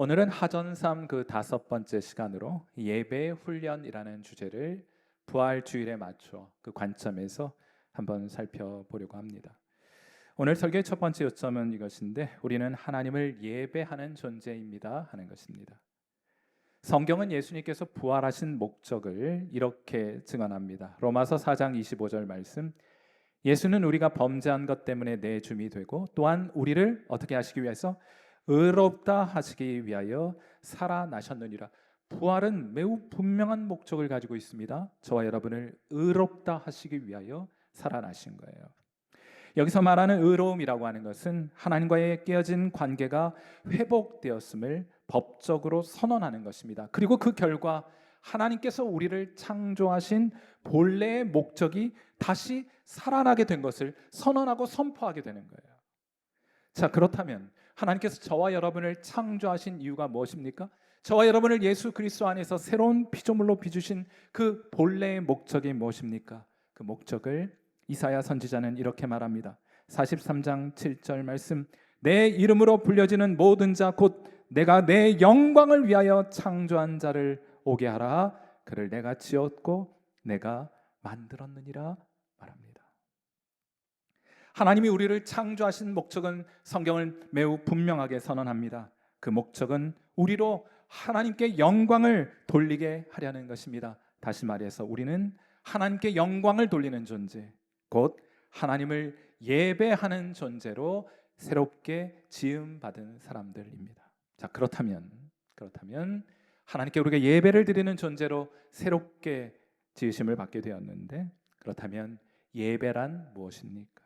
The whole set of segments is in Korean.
오늘은 하전삼 그 5번째 시간으로 예배 훈련이라는 주제를 부활 주일에 맞춰 그 관점에서 한번 살펴보려고 합니다. 오늘 설교의 첫 번째 요점은 이것인데, 우리는 하나님을 예배하는 존재입니다 하는 것입니다. 성경은 예수님께서 부활하신 목적을 이렇게 증언합니다. 로마서 4장 25절 말씀, 예수는 우리가 범죄한 것 때문에 내 줌이 되고 또한 우리를 어떻게 하시기 위해서? 의롭다 하시기 위하여 살아나셨느니라. 부활은 매우 분명한 목적을 가지고 있습니다. 저와 여러분을 의롭다 하시기 위하여 살아나신 거예요. 여기서 말하는 의로움이라고 하는 것은 하나님과의 깨어진 관계가 회복되었음을 법적으로 선언하는 것입니다. 그리고 그 결과 하나님께서 우리를 창조하신 본래의 목적이 다시 살아나게 된 것을 선언하고 선포하게 되는 거예요. 자, 그렇다면 하나님께서 저와 여러분을 창조하신 이유가 무엇입니까? 저와 여러분을 예수 그리스도 안에서 새로운 피조물로 빚으신 그 본래의 목적이 무엇입니까? 그 목적을 이사야 선지자는 이렇게 말합니다. 43장 7절 말씀, 내 이름으로 불려지는 모든 자 곧 내가 내 영광을 위하여 창조한 자를 오게 하라. 그를 내가 지었고 내가 만들었느니라 말합니다. 하나님이 우리를 창조하신 목적은 성경을 매우 분명하게 선언합니다. 그 목적은 우리로 하나님께 영광을 돌리게 하려는 것입니다. 다시 말해서 우리는 하나님께 영광을 돌리는 존재, 곧 하나님을 예배하는 존재로 새롭게 지음받은 사람들입니다. 자, 그렇다면 하나님께 우리가 예배를 드리는 존재로 새롭게 지으심을 받게 되었는데, 그렇다면 예배란 무엇입니까?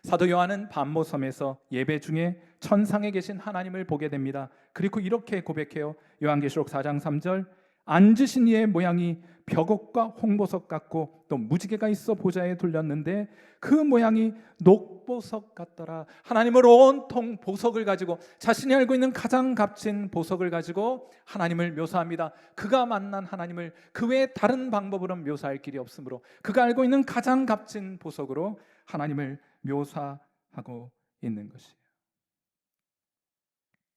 사도 요한은 반모섬에서 예배 중에 천상에 계신 하나님을 보게 됩니다. 그리고 이렇게 고백해요. 요한계시록 4장 3절, 앉으신 이의 모양이 벽옥과 홍보석 같고 또 무지개가 있어 보좌에 둘렸는데 그 모양이 녹보석 같더라. 하나님을 온통 보석을 가지고, 자신이 알고 있는 가장 값진 보석을 가지고 하나님을 묘사합니다. 그가 만난 하나님을 그 외에 다른 방법으로 묘사할 길이 없으므로 그가 알고 있는 가장 값진 보석으로 하나님을 묘사하고 있는 것이에요.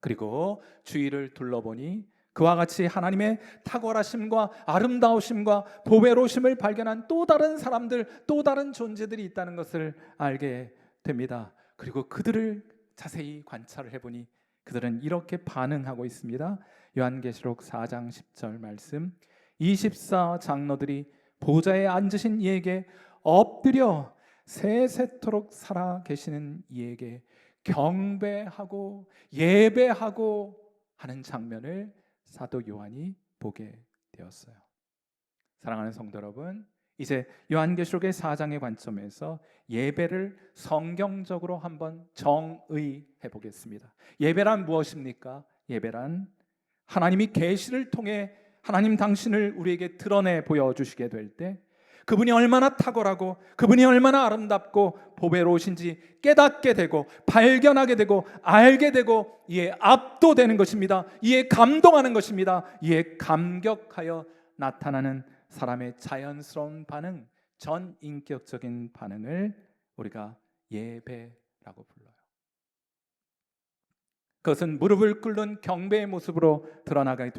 그리고 주위를 둘러보니 그와 같이 하나님의 탁월하심과 아름다우심과 보배로우심을 발견한 또 다른 사람들, 또 다른 존재들이 있다는 것을 알게 됩니다. 그리고 그들을 자세히 관찰을 해보니 그들은 이렇게 반응하고 있습니다. 요한계시록 4장 10절 말씀, 24 장로들이 보좌에 앉으신 이에게 엎드려 세세토록 살아 계시는 이에게 경배하고 예배하고 하는 장면을 사도 요한이 보게 되었어요. 사랑하는 성도 여러분, 이제 요한계시록의 4장의 관점에서 예배를 성경적으로 한번 정의해 보겠습니다. 예배란 무엇입니까? 예배란 하나님이 계시를 통해 하나님 당신을 우리에게 드러내 보여주시게 될 때 그분이 얼마나 탁월하고 그분이 얼마나 아름답고 보배로우신지 깨닫게 되고 발견하게 되고 알게 되고 이에 압도되는 것입니다. 이에 감동하는 것입니다. 이에 감격하여 나타나는 사람의 자연스러운 반응, 전인격적인 반응을 우리가 예배라고 불러요. 그것은 무릎을 꿇는 경배의 모습으로 드러나게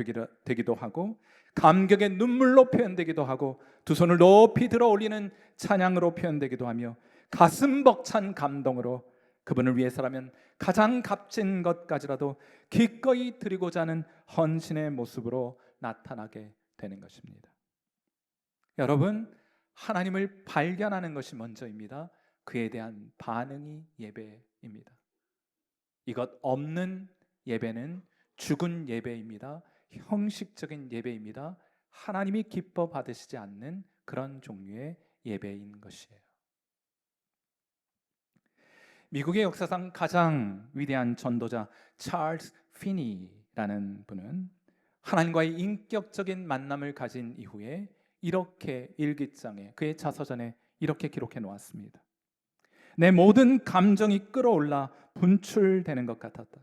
되기도 하고, 감격의 눈물로 표현되기도 하고, 두 손을 높이 들어 올리는 찬양으로 표현되기도 하며, 가슴 벅찬 감동으로 그분을 위해서라면 가장 값진 것까지라도 기꺼이 드리고자 하는 헌신의 모습으로 나타나게 되는 것입니다. 여러분, 하나님을 발견하는 것이 먼저입니다. 그에 대한 반응이 예배입니다. 이것 없는 예배는 죽은 예배입니다. 형식적인 예배입니다. 하나님이 기뻐 받으시지 않는 그런 종류의 예배인 것이에요. 미국의 역사상 가장 위대한 전도자 찰스 피니라는 분은 하나님과의 인격적인 만남을 가진 이후에 이렇게 일기장에, 그의 자서전에 이렇게 기록해 놓았습니다. 내 모든 감정이 끌어올라 분출되는 것 같았다.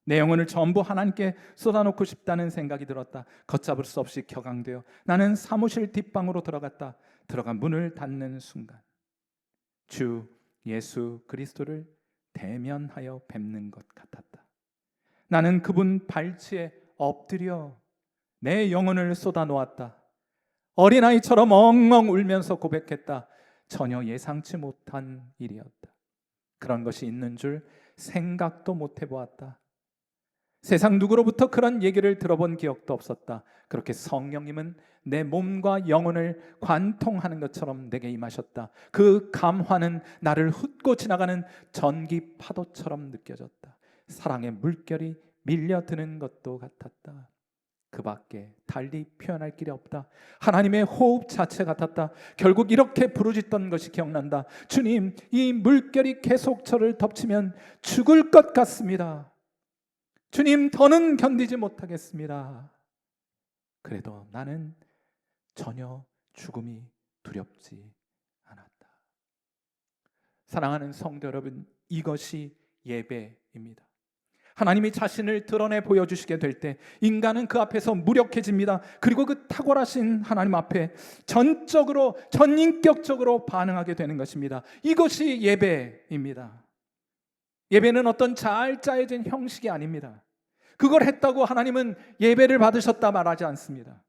내 영혼을 전부 하나님께 쏟아놓고 싶다는 생각이 들었다. 걷잡을 수 없이 격앙되어 나는 사무실 뒷방으로 들어갔다. 들어가 문을 닫는 순간 주 예수 그리스도를 대면하여 뵙는 것 같았다. 나는 그분 발치에 엎드려 내 영혼을 쏟아 놓았다. 어린아이처럼 엉엉 울면서 고백했다. 전혀 예상치 못한 일이었다. 그런 것이 있는 줄 생각도 못 해보았다. 세상 누구로부터 그런 얘기를 들어본 기억도 없었다. 그렇게 성령님은 내 몸과 영혼을 관통하는 것처럼 내게 임하셨다. 그 감화는 나를 훑고 지나가는 전기 파도처럼 느껴졌다. 사랑의 물결이 밀려드는 것도 같았다. 그 밖에 달리 표현할 길이 없다. 하나님의 호흡 자체 같았다. 결국 이렇게 부르짖던 것이 기억난다. 주님, 이 물결이 계속 저를 덮치면 죽을 것 같습니다. 주님, 더는 견디지 못하겠습니다. 그래도 나는 전혀 죽음이 두렵지 않았다. 사랑하는 성도 여러분, 이것이 예배입니다. 하나님이 자신을 드러내 보여주시게 될 때 인간은 그 앞에서 무력해집니다. 그리고 그 탁월하신 하나님 앞에 전적으로, 전인격적으로 반응하게 되는 것입니다. 이것이 예배입니다. 예배는 어떤 잘 짜여진 형식이 아닙니다. 그걸 했다고 하나님은 예배를 받으셨다 말하지 않습니다.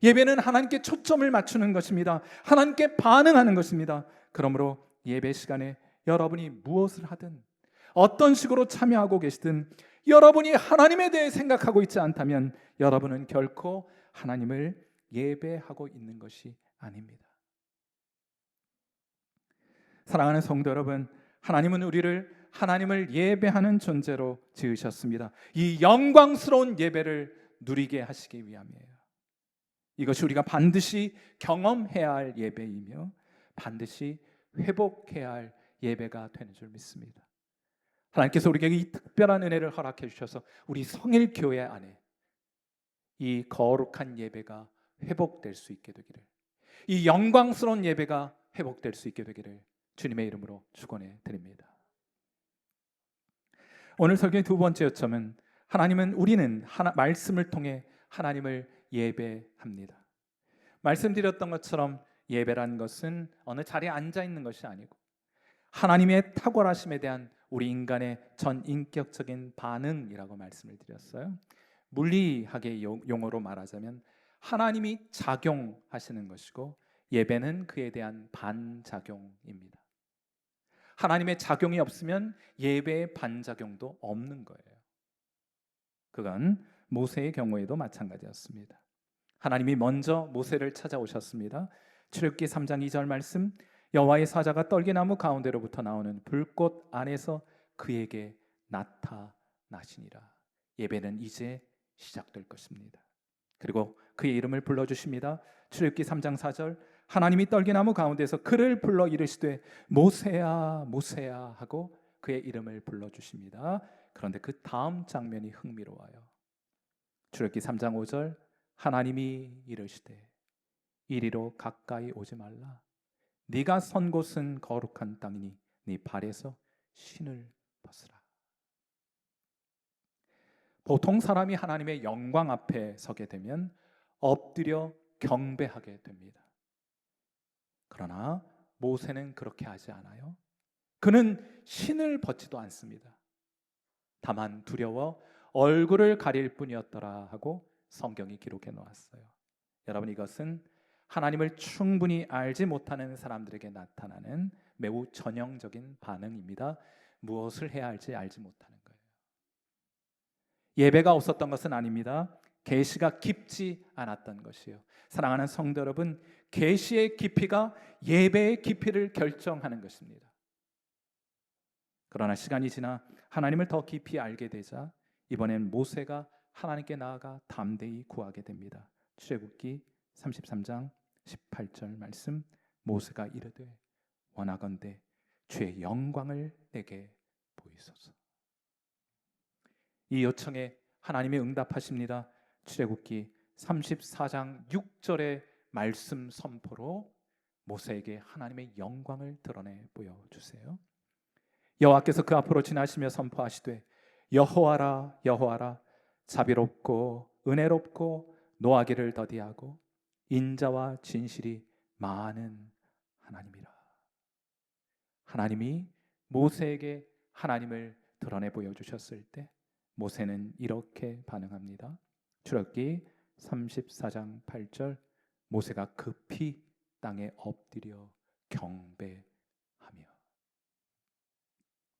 예배는 하나님께 초점을 맞추는 것입니다. 하나님께 반응하는 것입니다. 그러므로 예배 시간에 여러분이 무엇을 하든 어떤 식으로 참여하고 계시든 여러분이 하나님에 대해 생각하고 있지 않다면 여러분은 결코 하나님을 예배하고 있는 것이 아닙니다. 사랑하는 성도 여러분, 하나님은 우리를 하나님을 예배하는 존재로 지으셨습니다. 이 영광스러운 예배를 누리게 하시기 위함이에요. 이것이 우리가 반드시 경험해야 할 예배이며 반드시 회복해야 할 예배가 되는 줄 믿습니다. 하나님께서 우리에게 이 특별한 은혜를 허락해 주셔서 우리 성일교회 안에 이 거룩한 예배가 회복될 수 있게 되기를, 이 영광스러운 예배가 회복될 수 있게 되기를 주님의 이름으로 축원해 드립니다. 오늘 설교의 두 번째 요점은 우리는 말씀을 통해 하나님을 예배합니다. 말씀드렸던 것처럼 예배란 것은 어느 자리에 앉아 있는 것이 아니고 하나님의 탁월하심에 대한 우리 인간의 전인격적인 반응이라고 말씀을 드렸어요. 물리학의 용어로 말하자면 하나님이 작용하시는 것이고 예배는 그에 대한 반작용입니다. 하나님의 작용이 없으면 예배의 반작용도 없는 거예요. 그건 모세의 경우에도 마찬가지였습니다. 하나님이 먼저 모세를 찾아오셨습니다. 출애굽기 3장 2절 말씀, 여호와의 사자가 떨기나무 가운데로부터 나오는 불꽃 안에서 그에게 나타나시니라. 예배는 이제 시작될 것입니다. 그리고 그의 이름을 불러주십니다. 출애굽기 3장 4절, 하나님이 떨기나무 가운데서 그를 불러 이르시되 모세야 모세야 하고 그의 이름을 불러주십니다. 그런데 그 다음 장면이 흥미로워요. 출애굽기 3장 5절, 하나님이 이르시되 이리로 가까이 오지 말라. 네가 선 곳은 거룩한 땅이니 네 발에서 신을 벗으라. 보통 사람이 하나님의 영광 앞에 서게 되면 엎드려 경배하게 됩니다. 그러나 모세는 그렇게 하지 않아요. 그는 신을 벗지도 않습니다. 다만 두려워 얼굴을 가릴 뿐이었더라 하고 성경이 기록해 놓았어요. 여러분, 이것은 하나님을 충분히 알지 못하는 사람들에게 나타나는 매우 전형적인 반응입니다. 무엇을 해야 할지 알지 못하는 거예요. 예배가 없었던 것은 아닙니다. 계시가 깊지 않았던 것이요. 사랑하는 성도 여러분, 계시의 깊이가 예배의 깊이를 결정하는 것입니다. 그러나 시간이 지나 하나님을 더 깊이 알게 되자 이번엔 모세가 하나님께 나아가 담대히 구하게 됩니다. 출애굽기 33장 18절 말씀, 모세가 이르되 원하건대 주의 영광을 내게 보이소서. 이 요청에 하나님이 응답하십니다. 출애굽기 34장 6절의 말씀 선포로 모세에게 하나님의 영광을 드러내 보여주세요. 여호와께서 그 앞으로 지나시며 선포하시되 여호와라 여호와라, 자비롭고 은혜롭고 노하기를 더디하고 인자와 진실이 많은 하나님이라. 하나님이 모세에게 하나님을 드러내 보여주셨을 때 모세는 이렇게 반응합니다. 출애굽기 34장 8절, 모세가 급히 땅에 엎드려 경배하며.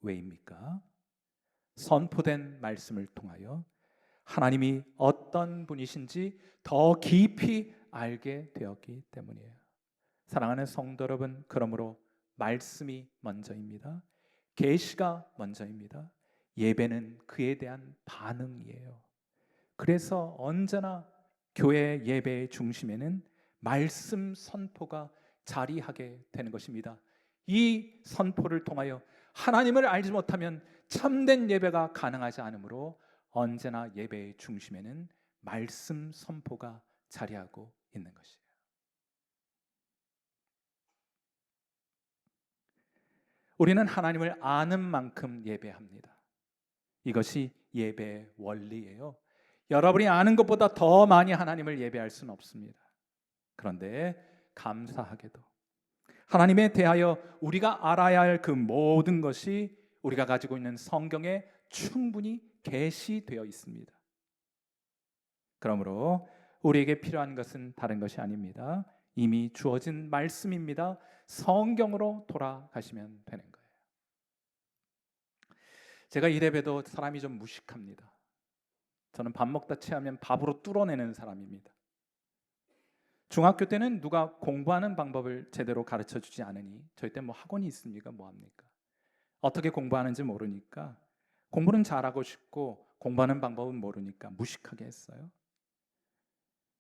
왜입니까? 선포된 말씀을 통하여 하나님이 어떤 분이신지 더 깊이 알게 되었기 때문이에요. 사랑하는 성도 여러분, 그러므로 말씀이 먼저입니다. 계시가 먼저입니다. 예배는 그에 대한 반응이에요. 그래서 언제나 교회 예배의 중심에는 말씀 선포가 자리하게 되는 것입니다. 이 선포를 통하여 하나님을 알지 못하면 참된 예배가 가능하지 않으므로 언제나 예배의 중심에는 말씀 선포가 자리하고 있는 것이에요. 우리는 하나님을 아는 만큼 예배합니다. 이것이 예배의 원리예요. 여러분이 아는 것보다 더 많이 하나님을 예배할 수는 없습니다. 그런데 감사하게도 하나님에 대하여 우리가 알아야 할 그 모든 것이 우리가 가지고 있는 성경에 충분히 계시되어 있습니다. 그러므로 우리에게 필요한 것은 다른 것이 아닙니다. 이미 주어진 말씀입니다. 성경으로 돌아가시면 되는 거예요. 제가 이래봬도 사람이 좀 무식합니다. 저는 밥 먹다 체하면 밥으로 뚫어내는 사람입니다. 중학교 때는 누가 공부하는 방법을 제대로 가르쳐 주지 않으니 저희 때 뭐 학원이 있습니까? 뭐 합니까? 어떻게 공부하는지 모르니까 공부는 잘하고 싶고 공부하는 방법은 모르니까 무식하게 했어요.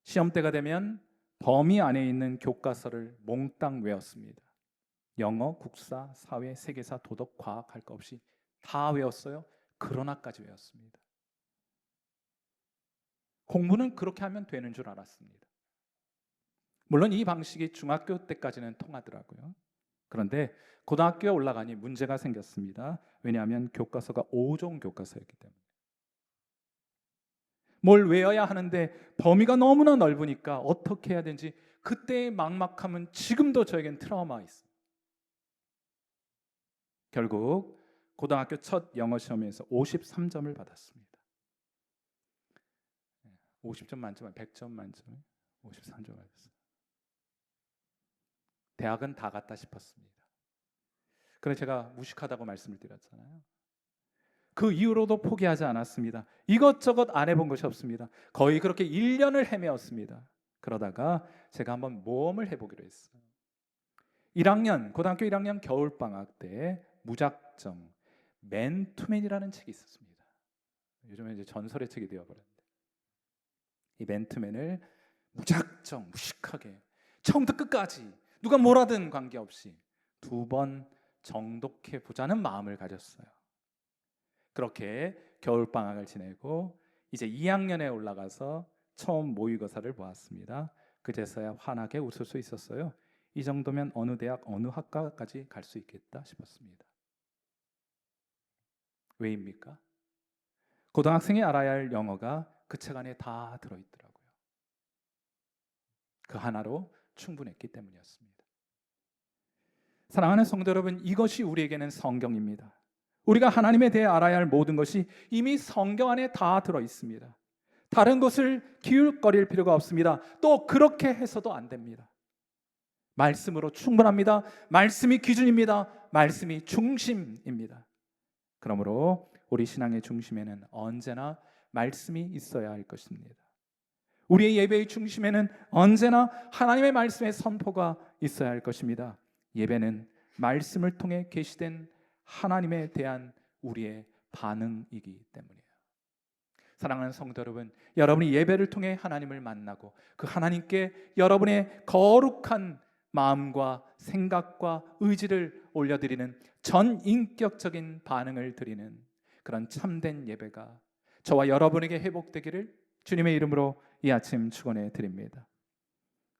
시험 때가 되면 범위 안에 있는 교과서를 몽땅 외웠습니다. 영어, 국사, 사회, 세계사, 도덕, 과학 할 거 없이 다 외웠어요. 그러나까지 외웠습니다. 공부는 그렇게 하면 되는 줄 알았습니다. 물론 이 방식이 중학교 때까지는 통하더라고요. 그런데 고등학교에 올라가니 문제가 생겼습니다. 왜냐하면 교과서가 5종 교과서였기 때문에. 뭘 외워야 하는데 범위가 너무나 넓으니까 어떻게 해야 되는지 그때의 막막함은 지금도 저에겐 트라우마가 있어요. 결국 고등학교 첫 영어 시험에서 53점을 받았습니다. 50점 만점에 100점 만점에 53점 받았어요. 대학은 다 갔다 싶었습니다. 그래서 제가 무식하다고 말씀을 드렸잖아요. 그 이후로도 포기하지 않았습니다. 이것저것 안 해본 것이 없습니다. 거의 그렇게 1년을 헤매었습니다. 그러다가 제가 한번 모험을 해보기로 했어요. 1학년, 고등학교 1학년 겨울방학 때 무작정 맨투맨이라는 책이 있었습니다. 요즘에 이제 전설의 책이 되어버렸는데 이 맨투맨을 무작정 무식하게 처음부터 끝까지 누가 뭐라든 관계없이 2번 정독해 보자는 마음을 가졌어요. 그렇게 겨울방학을 지내고 이제 2학년에 올라가서 처음 모의고사를 보았습니다. 그제서야 환하게 웃을 수 있었어요. 이 정도면 어느 대학 어느 학과까지 갈 수 있겠다 싶었습니다. 왜입니까? 고등학생이 알아야 할 영어가 그 책 안에 다 들어있더라고요. 그 하나로 충분했기 때문이었습니다. 사랑하는 성도 여러분, 이것이 우리에게는 성경입니다. 우리가 하나님에 대해 알아야 할 모든 것이 이미 성경 안에 다 들어있습니다. 다른 것을 기울거릴 필요가 없습니다. 또 그렇게 해서도 안 됩니다. 말씀으로 충분합니다. 말씀이 기준입니다. 말씀이 중심입니다. 그러므로 우리 신앙의 중심에는 언제나 말씀이 있어야 할 것입니다. 우리의 예배의 중심에는 언제나 하나님의 말씀의 선포가 있어야 할 것입니다. 예배는 말씀을 통해 계시된 하나님에 대한 우리의 반응이기 때문이에요. 사랑하는 성도 여러분, 여러분이 예배를 통해 하나님을 만나고 그 하나님께 여러분의 거룩한 마음과 생각과 의지를 올려드리는 전인격적인 반응을 드리는 그런 참된 예배가 저와 여러분에게 회복되기를 주님의 이름으로 이 아침 축원해 드립니다.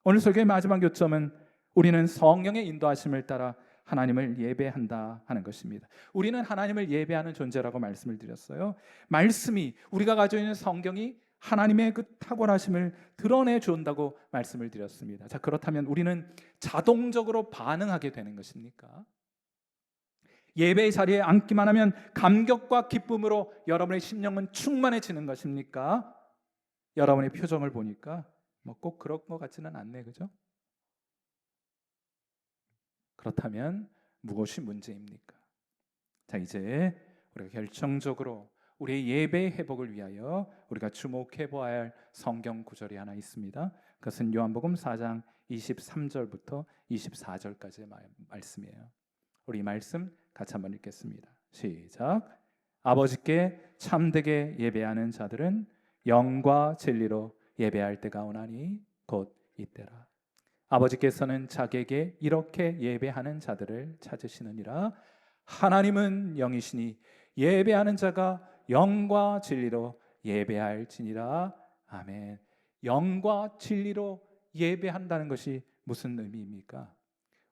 오늘 설교의 마지막 요점은 우리는 성령의 인도하심을 따라 하나님을 예배한다 하는 것입니다. 우리는 하나님을 예배하는 존재라고 말씀을 드렸어요. 말씀이, 우리가 가지고 있는 성경이 하나님의 그 탁월하심을 드러내 준다고 말씀을 드렸습니다. 자, 그렇다면 우리는 자동적으로 반응하게 되는 것입니까? 예배의 자리에 앉기만 하면 감격과 기쁨으로 여러분의 심령은 충만해지는 것입니까? 여러분의 표정을 보니까 뭐 꼭 그런 것 같지는 않네, 그죠? 그렇다면 무엇이 문제입니까? 자, 이제 우리가 결정적으로 우리의 예배 회복을 위하여 우리가 주목해 보아야 할 성경 구절이 하나 있습니다. 그것은 요한복음 4장 23절부터 24절까지의 말씀이에요. 우리 이 말씀 같이 한번 읽겠습니다. 시작. 아버지께 참되게 예배하는 자들은 영과 진리로 예배할 때가 오나니 곧 이때라. 아버지께서는 자기에게 이렇게 예배하는 자들을 찾으시느니라. 하나님은 영이시니 예배하는 자가 영과 진리로 예배할지니라. 아멘. 영과 진리로 예배한다는 것이 무슨 의미입니까?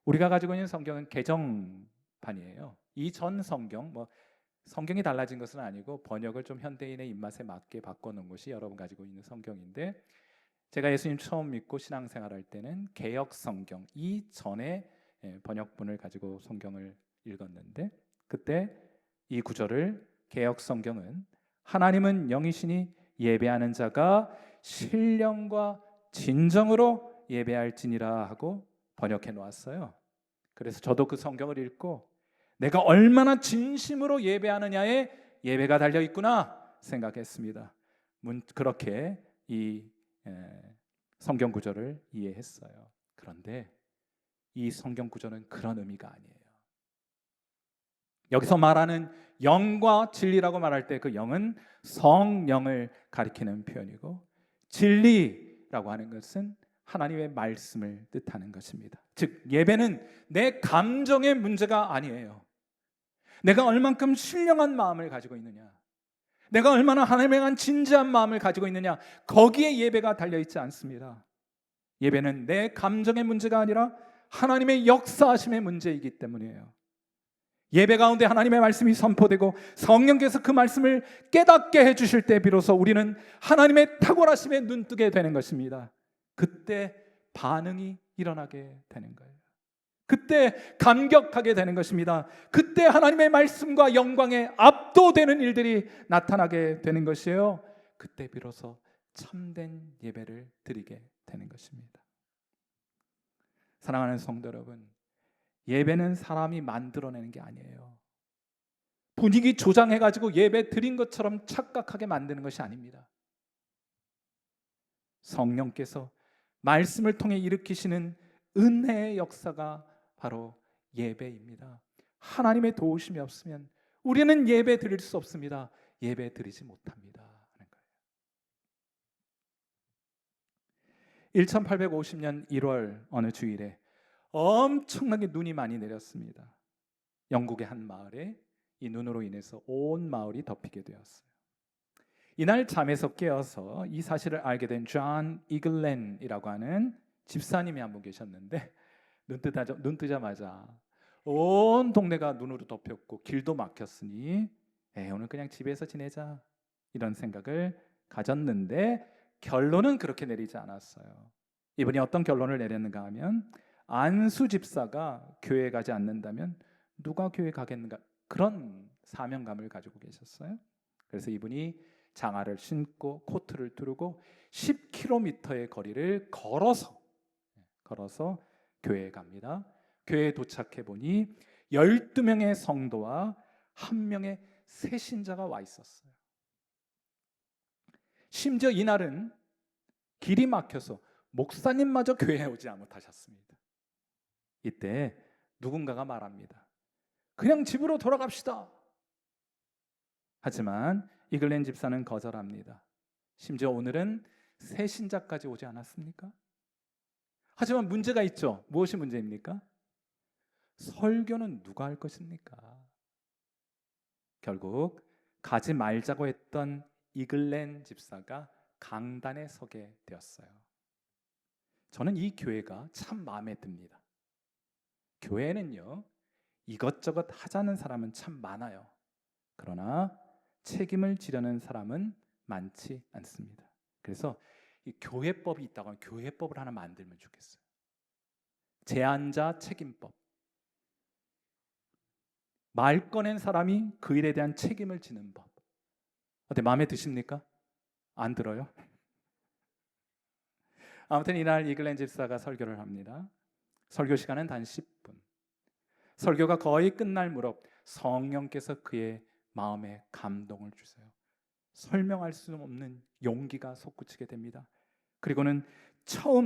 우리가 가지고 있는 성경은 개정판이에요. 이전 성경, 성경이 달라진 것은 아니고 번역을 좀 현대인의 입맛에 맞게 바꿔놓은 것이 여러분 가지고 있는 성경인데, 제가 예수님 처음 믿고 신앙생활할 때는 개역 성경 이전에 번역본을 가지고 성경을 읽었는데, 그때 이 구절을 개역 성경은 하나님은 영이시니 예배하는 자가 신령과 진정으로 예배할지니라 하고 번역해 놓았어요. 그래서 저도 그 성경을 읽고 내가 얼마나 진심으로 예배하느냐에 예배가 달려 있구나 생각했습니다. 그렇게 이 성경 구절을 이해했어요. 그런데 이 성경 구절은 그런 의미가 아니에요. 여기서 말하는 영과 진리라고 말할 때 그 영은 성령을 가리키는 표현이고, 진리라고 하는 것은 하나님의 말씀을 뜻하는 것입니다. 즉 예배는 내 감정의 문제가 아니에요. 내가 얼만큼 신령한 마음을 가지고 있느냐, 내가 얼마나 하나님에 대한 진지한 마음을 가지고 있느냐, 거기에 예배가 달려있지 않습니다. 예배는 내 감정의 문제가 아니라 하나님의 역사하심의 문제이기 때문이에요. 예배 가운데 하나님의 말씀이 선포되고 성령께서 그 말씀을 깨닫게 해주실 때 비로소 우리는 하나님의 탁월하심에 눈뜨게 되는 것입니다. 그때 반응이 일어나게 되는 거예요. 그때 감격하게 되는 것입니다. 그때 하나님의 말씀과 영광에 압도되는 일들이 나타나게 되는 것이에요. 그때 비로소 참된 예배를 드리게 되는 것입니다. 사랑하는 성도 여러분, 예배는 사람이 만들어내는 게 아니에요. 분위기 조장해가지고 예배 드린 것처럼 착각하게 만드는 것이 아닙니다. 성령께서 말씀을 통해 일으키시는 은혜의 역사가 바로 예배입니다. 하나님의 도우심이 없으면 우리는 예배 드릴 수 없습니다. 예배 드리지 못합니다 하는 거예요. 1850년 1월 어느 주일에 엄청나게 눈이 많이 내렸습니다. 영국의 한 마을에 이 눈으로 인해서 온 마을이 덮이게 되었어요. 이날 잠에서 깨어서 이 사실을 알게 된 존 이글랜이라고 하는 집사님이 한 분 계셨는데, 눈 뜨자마자 온 동네가 눈으로 덮였고 길도 막혔으니 오늘 그냥 집에서 지내자 이런 생각을 가졌는데, 결론은 그렇게 내리지 않았어요. 이분이 어떤 결론을 내렸는가 하면, 안수 집사가 교회에 가지 않는다면 누가 교회 가겠는가, 그런 사명감을 가지고 계셨어요. 그래서 이분이 장화를 신고 코트를 두르고 10km의 거리를 걸어서 교회에 갑니다. 교회에 도착해 보니 12명의 성도와 1명의 새신자가 와 있었어요. 심지어 이날은 길이 막혀서 목사님마저 교회에 오지 못하셨습니다. 이때 누군가가 말합니다. 그냥 집으로 돌아갑시다. 하지만 이글랜 집사는 거절합니다. 심지어 오늘은 새신자까지 오지 않았습니까? 하지만 문제가 있죠. 무엇이 문제입니까? 설교는 누가 할 것입니까? 결국 가지 말자고 했던 이글랜 집사가 강단에 서게 되었어요. 저는 이 교회가 참 마음에 듭니다. 교회는요, 이것저것 하자는 사람은 참 많아요. 그러나 책임을 지려는 사람은 많지 않습니다. 그래서 이 교회법이 있다고 하면 교회법을 하나 만들면 좋겠어요. 제한자 책임법. 말 꺼낸 사람이 그 일에 대한 책임을 지는 법. 어때, 마음에 드십니까? 안 들어요? 아무튼 이날 이글렌 집사가 설교를 합니다. 설교 시간은 단 10분. 설교가 거의 끝날 무렵 성령께서 그의 마음에 감동을 주세요. 설명할 수 없는 용기가 솟구치게 됩니다. 그리고는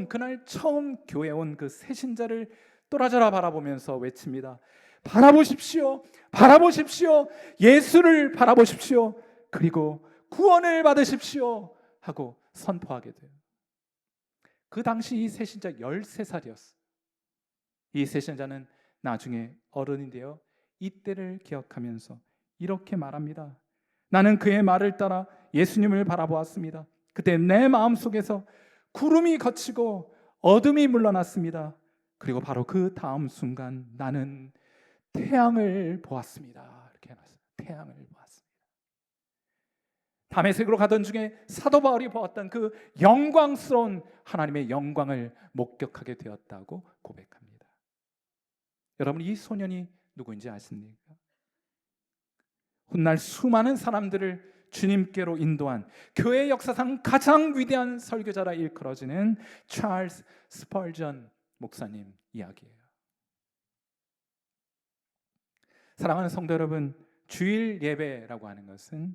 그날 처음 교회에 온 그 새신자를 또라져라 바라보면서 외칩니다. 바라보십시오. 바라보십시오. 예수를 바라보십시오. 그리고 구원을 받으십시오. 하고 선포하게 돼요. 그 당시 이 새신자 13살이었어요. 이 새신자는 나중에 어른이 되어 이때를 기억하면서 이렇게 말합니다. 나는 그의 말을 따라 예수님을 바라보았습니다. 그때 내 마음속에서 구름이 걷히고 어둠이 물러났습니다. 그리고 바로 그 다음 순간 나는 태양을 보았습니다. 이렇게 해놨어요. 태양을 보았습니다. 다메섹으로 가던 중에 사도 바울이 보았던 그 영광스러운 하나님의 영광을 목격하게 되었다고 고백합니다. 여러분, 이 소년이 누구인지 아십니까? 훗날 수많은 사람들을 주님께로 인도한 교회 역사상 가장 위대한 설교자라 일컬어지는 찰스 스펄전 목사님 이야기예요. 사랑하는 성도 여러분, 주일 예배라고 하는 것은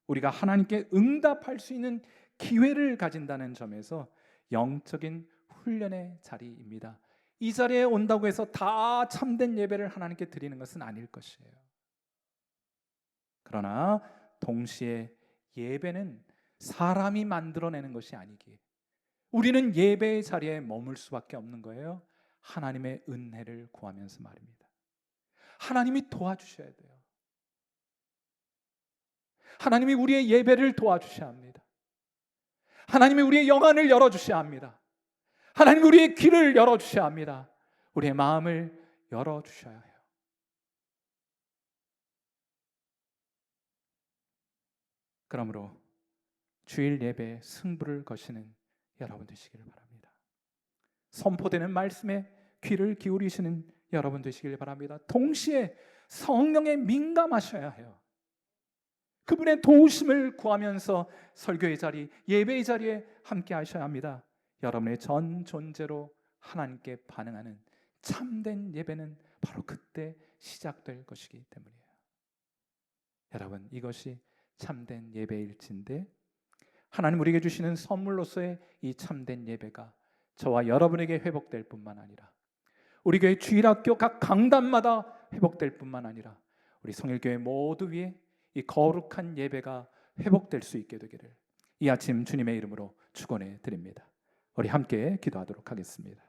우리가 하나님께 응답할 수 있는 기회를 가진다는 점에서 영적인 훈련의 자리입니다. 이 자리에 온다고 해서 다 참된 예배를 하나님께 드리는 것은 아닐 것이에요. 그러나 동시에 예배는 사람이 만들어내는 것이 아니기에 우리는 예배의 자리에 머물 수밖에 없는 거예요. 하나님의 은혜를 구하면서 말입니다. 하나님이 도와주셔야 돼요. 하나님이 우리의 예배를 도와주셔야 합니다. 하나님이 우리의 영안을 열어주셔야 합니다. 하나님이 우리의 귀를 열어주셔야 합니다. 우리의 마음을 열어주셔야 해요. 그러므로 주일 예배에 승부를 거시는 여러분 되시기를 바랍니다. 선포되는 말씀에 귀를 기울이시는 여러분 되시기를 바랍니다. 동시에 성령에 민감하셔야 해요. 그분의 도우심을 구하면서 설교의 자리, 예배의 자리에 함께 하셔야 합니다. 여러분의 전 존재로 하나님께 반응하는 참된 예배는 바로 그때 시작될 것이기 때문이에요. 여러분, 이것이 참된 예배일진데 하나님 우리에게 주시는 선물로서의 이 참된 예배가 저와 여러분에게 회복될 뿐만 아니라 우리 교회 주일학교 각 강단마다 회복될 뿐만 아니라 우리 성일교회 모두 위에 이 거룩한 예배가 회복될 수 있게 되기를 이 아침 주님의 이름으로 축원해 드립니다. 우리 함께 기도하도록 하겠습니다.